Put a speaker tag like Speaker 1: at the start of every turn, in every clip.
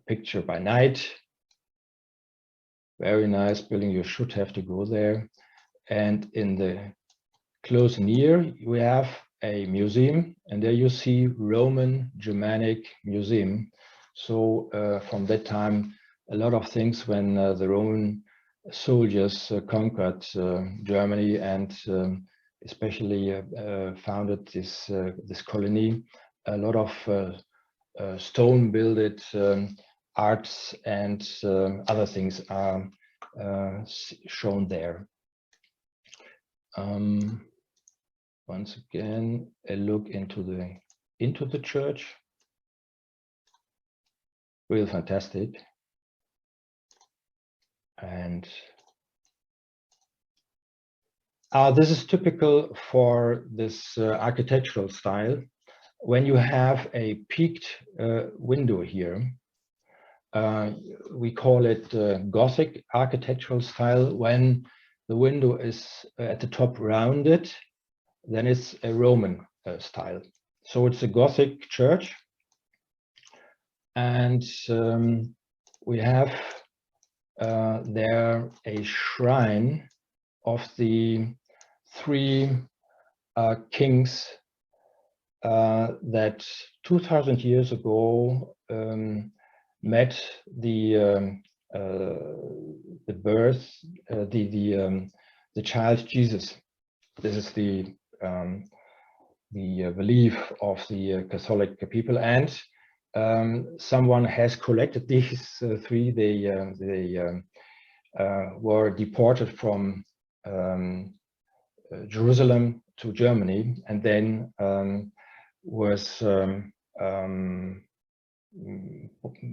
Speaker 1: picture by night. Very nice building. You should have to go there. And in the close near, we have a museum, and there you see Roman Germanic Museum. So from that time, a lot of things when the Roman soldiers conquered Germany and especially founded this colony, a lot of stone builded arts and other things are shown there. Once again, a look into the church. Real fantastic. And this is typical for this architectural style. When you have a peaked window here, we call it Gothic architectural style. When the window is at the top rounded, then it's a Roman style. So it's a Gothic church. And we have there a shrine of the three kings that 2000 years ago met the birth, the child Jesus. This is the belief of the Catholic people, and someone has collected these three. They were deported from Jerusalem to Germany, and then was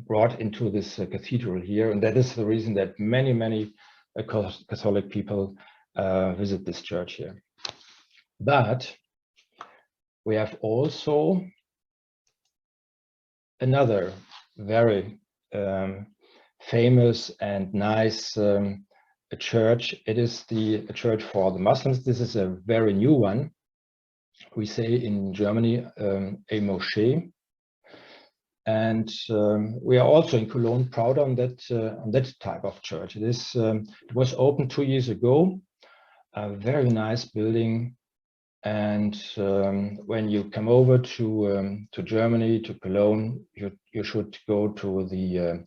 Speaker 1: brought into this cathedral here, and that is the reason that many Catholic people visit this church here. But we have also another very famous and nice church. It is a church for the Muslims. This is a very new one. We say in Germany a moschee, and we are also in Cologne proud on that type of church. It was opened 2 years ago. A very nice building, and when you come over to Germany, to Cologne, you should go to the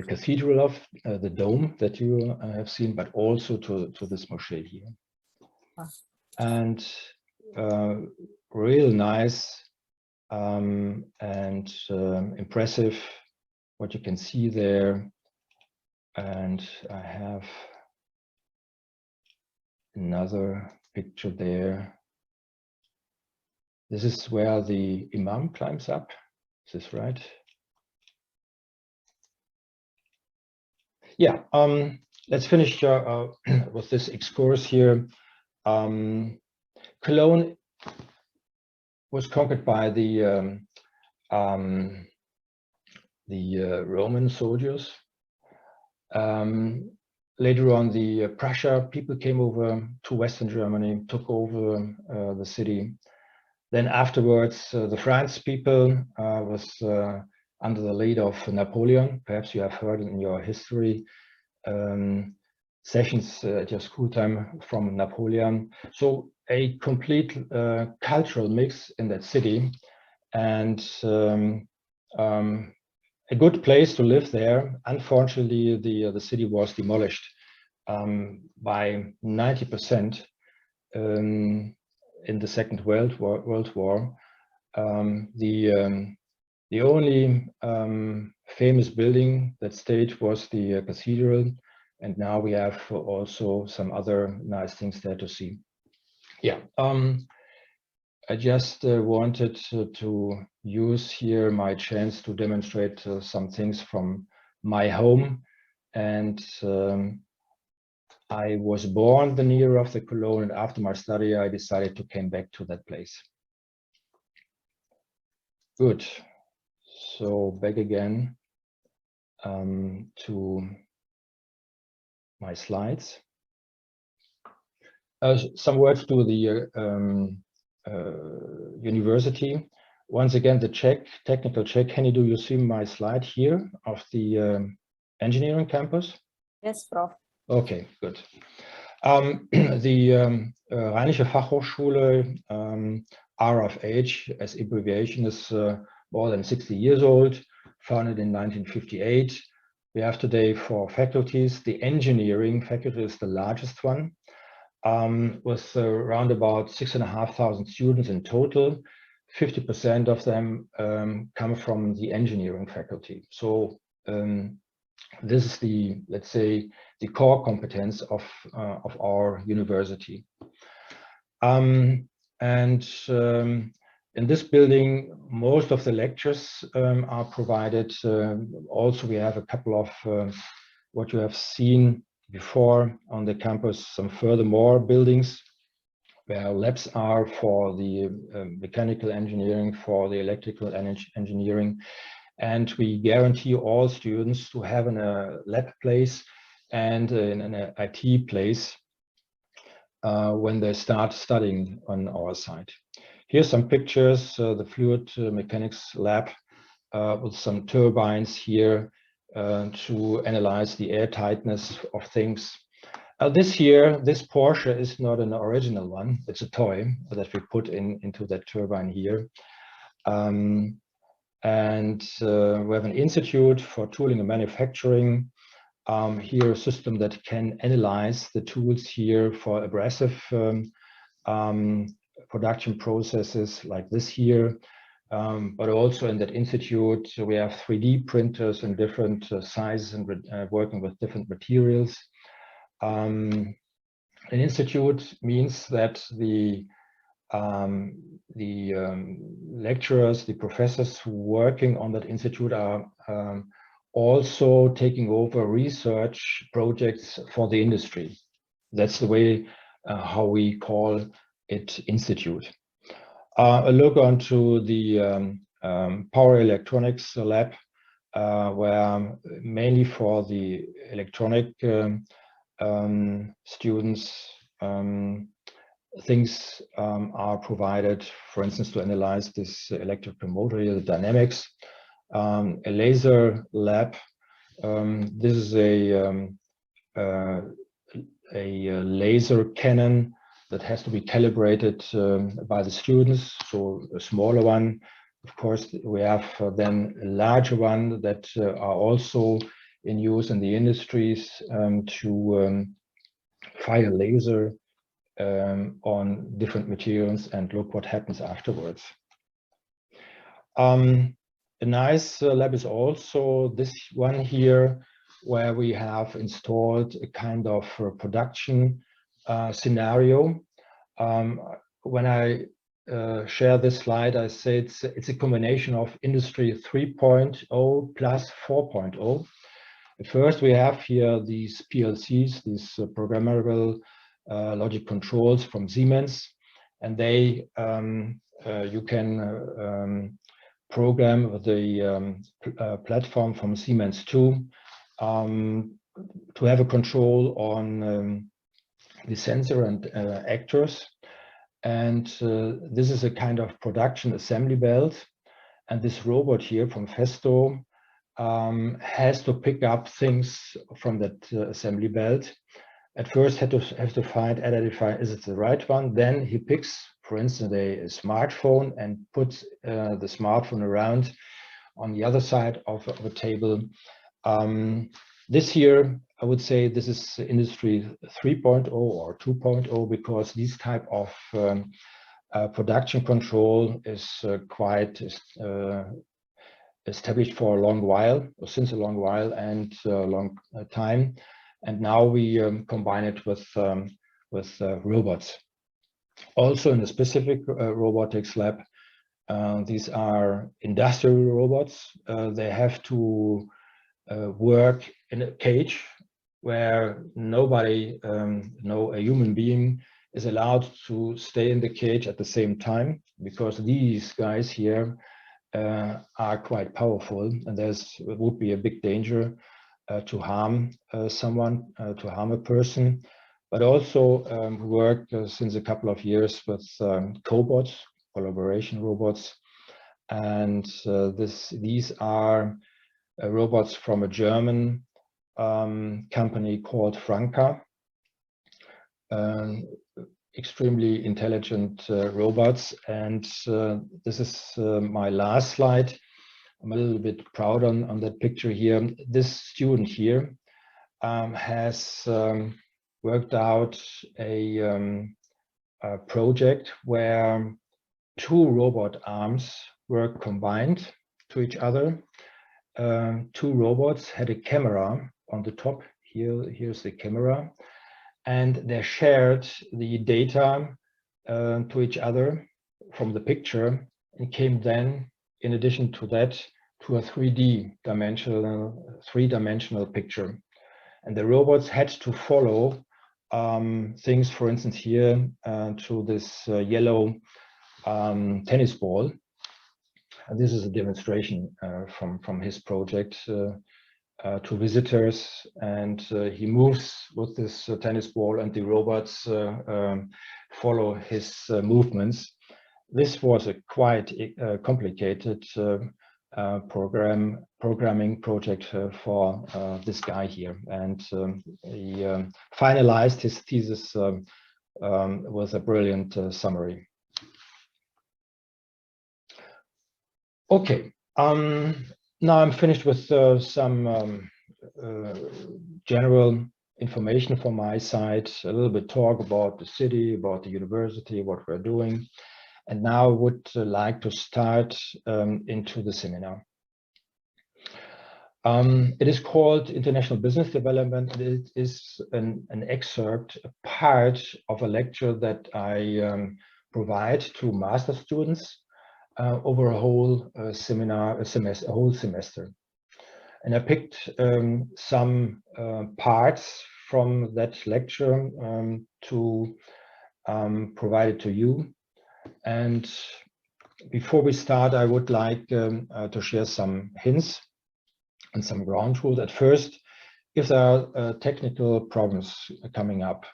Speaker 1: cathedral of the dome that you have seen, but also to this moschee here. And real nice and impressive what you can see there. And I have another picture there. This is where the Imam climbs up. Is this right? Yeah, let's finish with this excursus here. Cologne was conquered by the Roman soldiers. Later on, the Prussia people came over to Western Germany, took over the city. Then afterwards, the France people was under the lead of Napoleon. Perhaps you have heard in your history sessions at your school time from Napoleon. So a complete cultural mix in that city, and a good place to live there. Unfortunately, the city was demolished by 90% in the Second World War. The only famous building that stayed was the cathedral, and now we have also some other nice things there to see. Yeah, I just wanted to use here my chance to demonstrate some things from my home. And I was born the near of the Cologne, and after my study, I decided to come back to that place. Good. So back again to my slides. Some words to the university. once again, the technical check. Henny, do you see my slide here of the engineering campus?
Speaker 2: Yes, Prof.
Speaker 1: Okay, good. The Rheinische Fachhochschule, RFH, as abbreviation, is more than 60 years old, founded in 1958. We have today 4 faculties. The engineering faculty is the largest one, with around about 6,500 students in total. 50% of them come from the engineering faculty. So this is the, let's say, the core competence of our university. In this building, most of the lectures are provided. Also, we have a couple of what you have seen before on the campus, some furthermore buildings where labs are for the mechanical engineering, for the electrical engineering. And we guarantee all students to have a lab place and an IT place when they start studying on our side. Here's some pictures, the fluid mechanics lab with some turbines here to analyze the air tightness of things. This year, this Porsche is not an original one. It's a toy that we put into that turbine here. And we have an institute for tooling and manufacturing. Here, a system that can analyze the tools here for abrasive production processes like this here. But also in that institute, we have 3D printers in different sizes and working with different materials. An institute means that the lecturers, the professors working on that institute are also taking over research projects for the industry. That's the way how we call it institute. A look onto the power electronics lab, where mainly for the electronic students, things are provided, for instance, to analyze this electrical motor here, the dynamics. A laser lab. This is a laser cannon that has to be calibrated by the students. So a smaller one. Of course, we have then a larger one that are also in use in the industries to fire laser on different materials and look what happens afterwards. A nice lab is also this one here, where we have installed a kind of production scenario. When I share this slide, I say it's a combination of Industry 3.0 plus 4.0. At first, we have here these PLCs, these programmable logic controls from Siemens, and they you can program the platform from Siemens too to have a control on the sensor and actors. And this is a kind of production assembly belt. And this robot here from Festo has to pick up things from that assembly belt. At first, has to identify, is it the right one? Then he picks, for instance, a smartphone and puts the smartphone around on the other side of a table. This year, I would say this is Industry 3.0 or 2.0, because this type of production control is quite established for a long while, or since a long while and a long time. And now we combine it with robots. Also in a specific robotics lab, these are industrial robots. They have to work in a cage where nobody, no a human being is allowed to stay in the cage at the same time, because these guys here are quite powerful, and it would be a big danger to harm someone, to harm a person. But also we work since a couple of years with cobots, collaboration robots, and these are robots from a German company called Franka. Extremely intelligent robots, and this is my last slide. I'm a little bit proud on that picture here. This student here has worked out a project where two robot arms were combined to each other. Two robots had a camera on the top. Here's the camera, and they shared the data to each other from the picture, and came then, in addition to that, to a three-dimensional picture. And the robots had to follow things, for instance, here to this yellow tennis ball. And this is a demonstration from his project to visitors, and he moves with this tennis ball, and the robots follow his movements. This was a quite complicated programming project for this guy here, and he finalized his thesis with a brilliant summary. Okay, now I'm finished with some general information from my side, a little bit talk about the city, about the university, what we're doing. And now I would like to start into the seminar. It is called International Business Development. It is an excerpt, a part of a lecture that I provide to master students over a whole a whole semester. And I picked some parts from that lecture to provide it to you. And before we start, I would like to share some hints and some ground rules. At first, if there are technical problems coming up,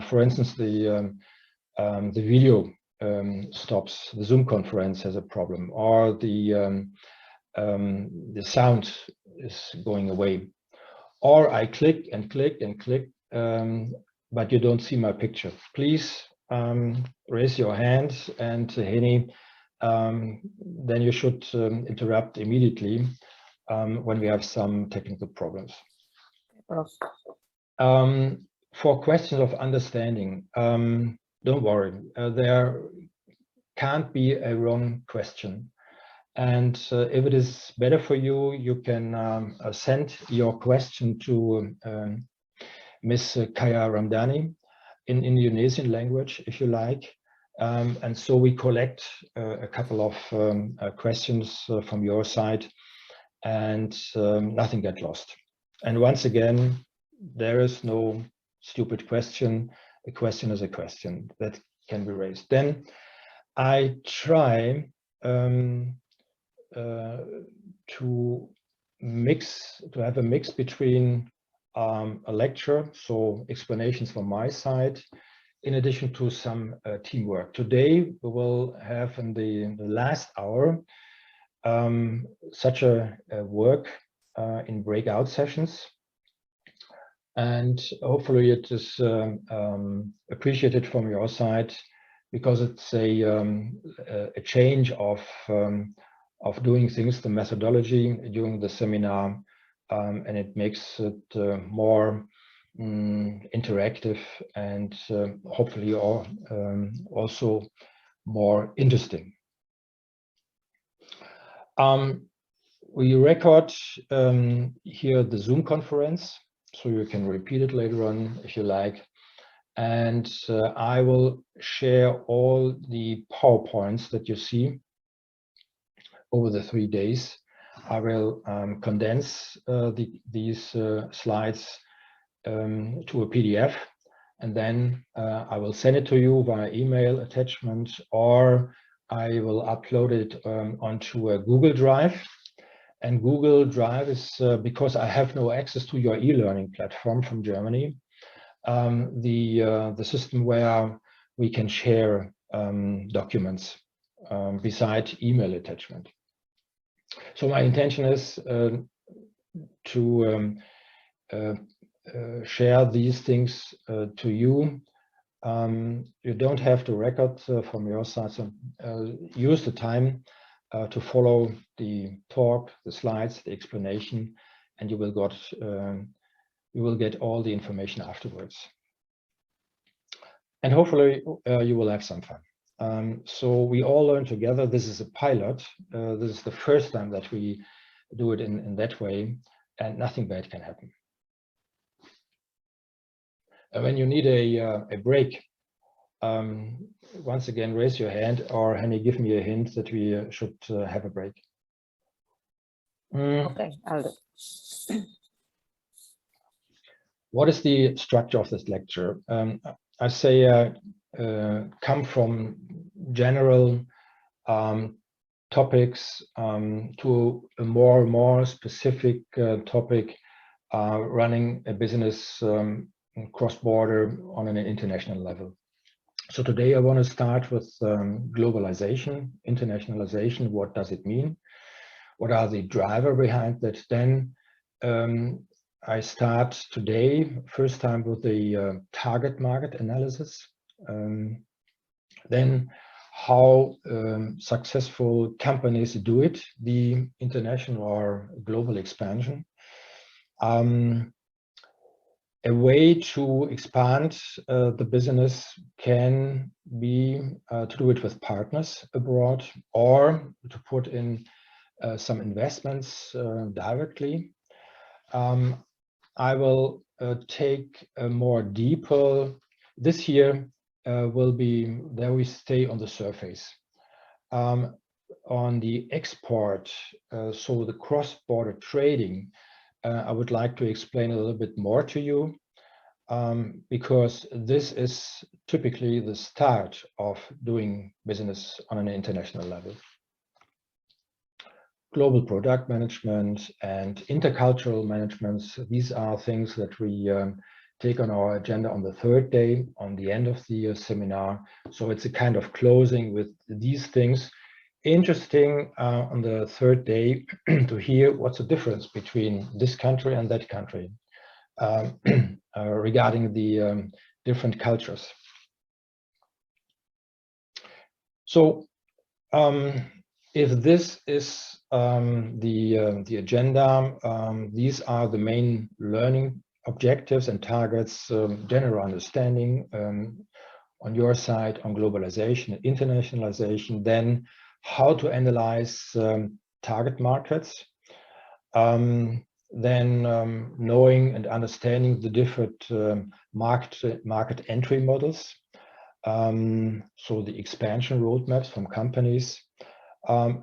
Speaker 1: for instance, the video stops, the Zoom conference has a problem, or the sound is going away, or I click and click and click, but you don't see my picture. Please raise your hand, and Henny, then you should interrupt immediately when we have some technical problems. For questions of understanding, don't worry, there can't be a wrong question. And if it is better for you, you can send your question to Ms. Kaya Ramdhani in Indonesian language, if you like. And so we collect a couple of questions from your side, and nothing get lost. And once again, there is no stupid question. A question is a question that can be raised. Then I try to have a mix between a lecture, so explanations from my side, in addition to some teamwork. Today we will have in the last hour such a work in breakout sessions, and hopefully it is appreciated from your side, because it's a change of doing things, the methodology during the seminar, and it makes it more interactive and hopefully also more interesting. We record here the Zoom conference, so you can repeat it later on if you like. And I will share all the PowerPoints that you see over the 3 days. I will condense these slides to a PDF, and then I will send it to you via email attachment, or I will upload it onto a Google Drive. And Google Drive is, because I have no access to your e-learning platform from Germany, the system where we can share documents beside email attachment. So my intention is to share these things to you. You don't have to record from your side, so use the time to follow the talk, the slides, the explanation, and you will get all the information afterwards. And hopefully you will have some fun. So we all learn together. This is a pilot. This is the first time that we do it in that way, and nothing bad can happen. When you need a break, once again, raise your hand, or Henny, give me a hint that we should have a break.
Speaker 2: Okay, I'll do.
Speaker 1: What is the structure of this lecture? I say come from general topics to a more specific topic, running a business cross-border on an international level. So today I want to start with globalization, internationalization. What does it mean? What are the drivers behind that? Then I start today, first time, with the target market analysis. Then how successful companies do it, the international or global expansion. A way to expand the business can be to do it with partners abroad, or to put in some investments directly. I will take a more deeper. This year will be, there we stay on the surface. On the export, so the cross-border trading, I would like to explain a little bit more to you, because this is typically the start of doing business on an international level. Global product management and intercultural management, these are things that we take on our agenda on the third day, on the end of the seminar. So it's a kind of closing with these things. Interesting on the third day to hear what's the difference between this country and that country regarding the different cultures. So if this is the agenda, these are the main learning objectives and targets, general understanding on your side on globalization and internationalization, then how to analyze target markets, then knowing and understanding the different market entry models, so the expansion roadmaps from companies, a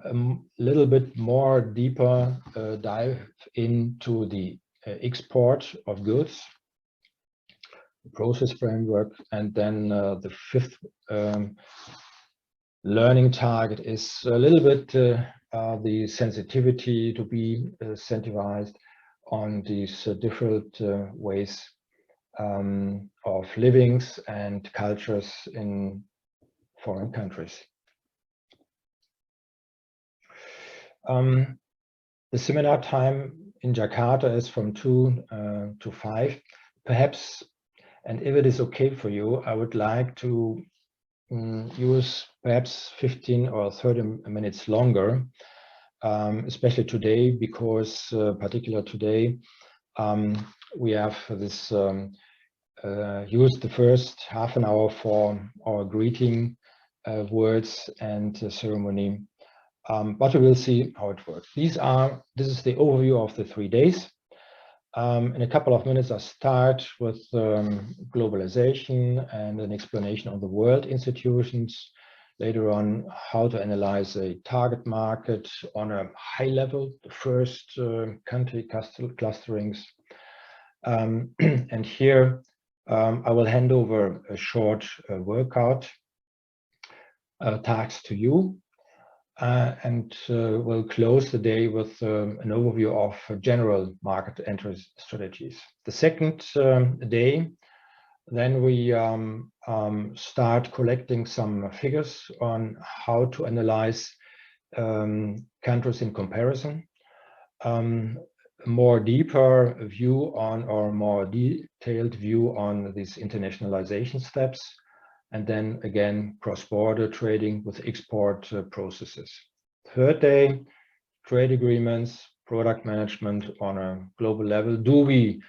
Speaker 1: little bit more deeper dive into the export of goods, process framework, and then the fifth learning target is a little bit the sensitivity to be incentivized on these different ways of livings and cultures in foreign countries. The seminar time in Jakarta is from 2 to 5, perhaps, and if it is okay for you, I would like to use perhaps 15 or 30 minutes longer, especially today, because particular today, we have this use the first half an hour for our greeting words and ceremony, but we will see how it works. This is the overview of the 3 days. In a couple of minutes, I start with globalization and an explanation of the world institutions. Later on, how to analyze a target market on a high level, the first country clusterings. And here, I will hand over a short workout task to you. And we'll close the day with an overview of general market entry strategies. The second day, then we start collecting some figures on how to analyze countries in comparison, more deeper view on, or more detailed view on these internationalization steps, and then again cross-border trading with export processes. Third day, trade agreements, product management on a global level. Do we